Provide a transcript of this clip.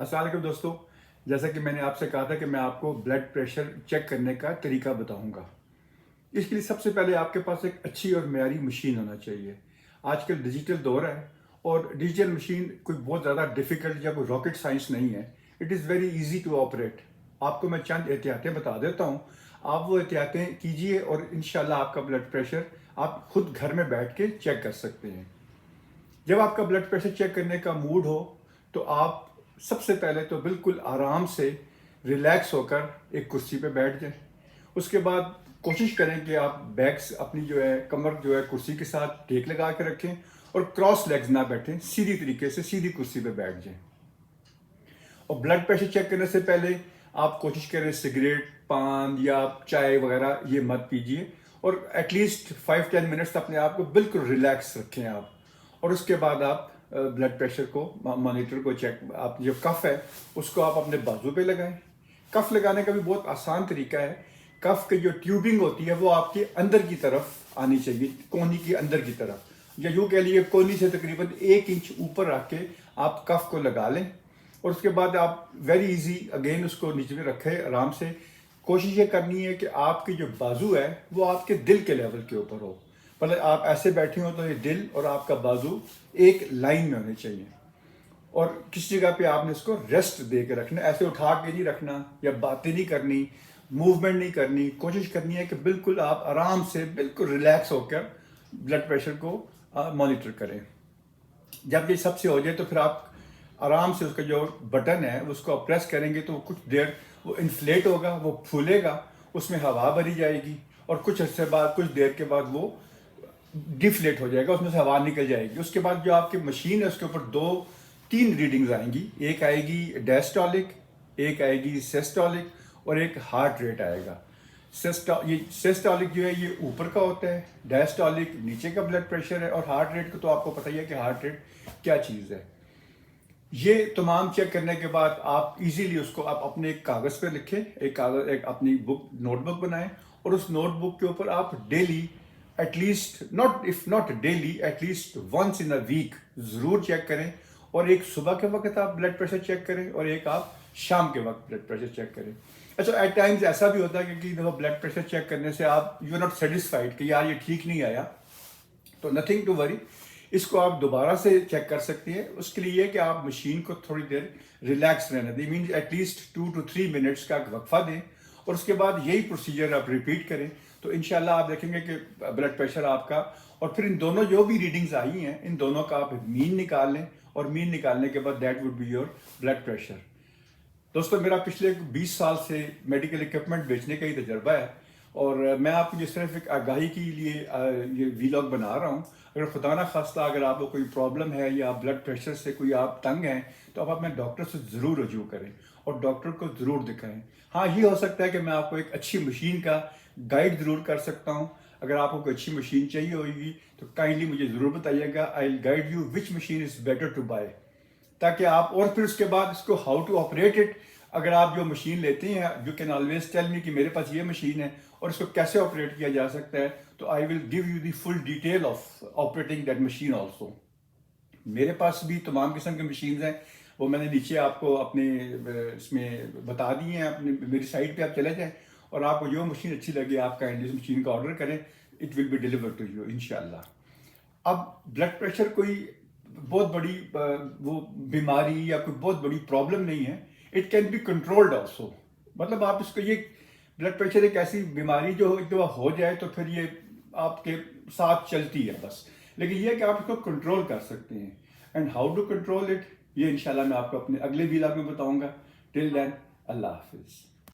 अस्सलाम वालेकुम दोस्तों। जैसा कि मैंने आपसे कहा था कि मैं आपको ब्लड प्रेशर चेक करने का तरीका बताऊंगा। इसके लिए सबसे पहले आपके पास एक अच्छी और मयारी मशीन होना चाहिए। आजकल डिजिटल दौर है और डिजिटल मशीन कोई बहुत ज़्यादा डिफ़िकल्ट या कोई रॉकेट साइंस नहीं है। It is very easy to operate. आपको मैं चंद एहतियातें बता देता हूँ, आप वो एहतियातें कीजिए और इंशाल्लाह आपका ब्लड प्रेशर आप खुद घर में बैठ के चेक कर सकते हैं। जब आपका ब्लड प्रेशर चेक करने का मूड हो तो आप सबसे पहले तो बिल्कुल आराम से रिलैक्स होकर एक कुर्सी पे बैठ जाएं। उसके बाद कोशिश करें कि आप बैक्स अपनी जो है कमर जो है कुर्सी के साथ टेक लगा के रखें और क्रॉस लेग्स ना बैठें, सीधी तरीके से सीधी कुर्सी पे बैठ जाएं। और ब्लड प्रेशर चेक करने से पहले आप कोशिश करें सिगरेट, पान या चाय वगैरह ये मत पीजिए और एटलीस्ट 5-10 मिनट्स अपने आप को बिल्कुल रिलैक्स रखें आप। और उसके बाद आप ब्लड प्रेशर को मॉनिटर को चेक, आप जो कफ है उसको आप अपने बाजू पे लगाएं। कफ लगाने का भी बहुत आसान तरीका है। कफ की जो ट्यूबिंग होती है वो आपके अंदर की तरफ आनी चाहिए, कोहनी की अंदर की तरफ, या यूँ कह लिए कोहनी से तकरीबन 1 इंच ऊपर रख के आप कफ को लगा लें। और उसके बाद आप वेरी इजी अगेन उसको नीचे में रखें आराम से। कोशिश ये करनी है कि आपकी जो बाजू है वो आपके दिल के लेवल के ऊपर हो। मतलब आप ऐसे बैठे हो तो ये दिल और आपका बाजू एक लाइन में होने चाहिए। और किसी जगह पे आपने इसको रेस्ट दे के रखना, ऐसे उठा के नहीं रखना या बातें नहीं करनी, मूवमेंट नहीं करनी। कोशिश करनी है कि बिल्कुल आप आराम से बिल्कुल रिलैक्स होकर ब्लड प्रेशर को मॉनिटर करें। जब ये सबसे हो जाए तो फिर आप आराम से उसका जो बटन है उसको आप प्रेस करेंगे तो कुछ देर वो इन्फ्लेट होगा, वो फूलेगा, उसमें हवा भरी जाएगी और कुछ अर्से बाद, कुछ देर के बाद वो डिफ्लेट हो जाएगा, उसमें से हवा निकल जाएगी। उसके बाद जो आपकी मशीन है उसके ऊपर 2-3 रीडिंग्स आएंगी। एक आएगी डायस्टोलिक, एक आएगी सिस्टोलिक और एक हार्ट रेट आएगा। ये सिस्टोलिक जो है ये ऊपर का होता है, डायस्टोलिक नीचे का ब्लड प्रेशर है और हार्ट रेट को तो आपको पता ही है कि हार्ट रेट क्या चीज़ है। ये तमाम चेक करने के बाद आप इजीली उसको आप अपने एक कागज़ पे लिखें, एक अपनी बुक नोटबुक बनाएं और उस नोटबुक के ऊपर आप daily at least not daily at least once in a week ज़रूर चेक करें। और एक सुबह के वक्त आप ब्लड प्रेशर चेक करें और एक आप शाम के वक्त ब्लड प्रेशर चेक करें। अच्छा, एट टाइम्स ऐसा भी होता है कि दफ़ा ब्लड प्रेशर चेक करने से आप यू आर नॉट सेटिस्फाइड कि यार ये ठीक नहीं आया, तो नथिंग टू वरी, इसको आप दोबारा से चेक कर सकते हैं। उसके लिए कि आप मशीन को थोड़ी देर रिलैक्स रहने दें, मीन्स एटलीस्ट 2 to 3 मिनट्स का वक्फा दें और उसके बाद यही प्रोसीजर आप रिपीट करें। तो इंशाल्लाह आप देखेंगे कि ब्लड प्रेशर आपका, और फिर इन दोनों जो भी रीडिंग्स आई हैं इन दोनों का आप मीन निकाल लें और मीन निकालने के बाद that would be your blood pressure. दोस्तों, मेरा पिछले 20 साल से मेडिकल इक्विपमेंट बेचने का ही तजर्बा है और मैं आपको जिस सिर्फ एक आगाही के लिए ये वीलॉग बना रहा हूँ। अगर खुदा ना खास्ता अगर आपको कोई प्रॉब्लम है या ब्लड प्रेशर से कोई आप तंग हैं तो आप अपने डॉक्टर से ज़रूर रजू करें और डॉक्टर को ज़रूर दिखाएं। हाँ, ये हो सकता है कि मैं आपको एक अच्छी मशीन का गाइड ज़रूर कर सकता हूँ। अगर आपको कोई अच्छी मशीन चाहिए होगी तो काइंडली मुझे ज़रूर बताइएगा। I will guide you which machine is better to buy, ताकि आप, और फिर उसके बाद इसको हाउ टू ऑपरेट इट। अगर आप जो मशीन लेते हैं you can always tell me कि मेरे पास ये मशीन है और इसको कैसे ऑपरेट किया जा सकता है, तो I will give you the full detail of operating that machine also. मेरे पास भी तमाम किस्म की मशीन हैं, वो मैंने नीचे आपको अपने इसमें बता दी हैं। अपने मेरी साइट पे आप चले जाएं और आपको जो मशीन अच्छी लगे आप काइंडली उस मशीन का ऑर्डर करें, it will be delivered to you इंशाल्लाह। अब ब्लड प्रेशर कोई बहुत बड़ी वो बीमारी या कोई बहुत बड़ी प्रॉब्लम नहीं है। It can be controlled also. मतलब आप इसको, ये ब्लड प्रेशर एक ऐसी बीमारी जो एक दफ़ा हो जाए तो फिर ये आपके साथ चलती है बस, लेकिन ये कि आप इसको कंट्रोल कर सकते हैं। And how to control it, ये इंशाल्लाह मैं आपको अपने अगले वीडियो में बताऊंगा। टिल देन, अल्लाह हाफिज़।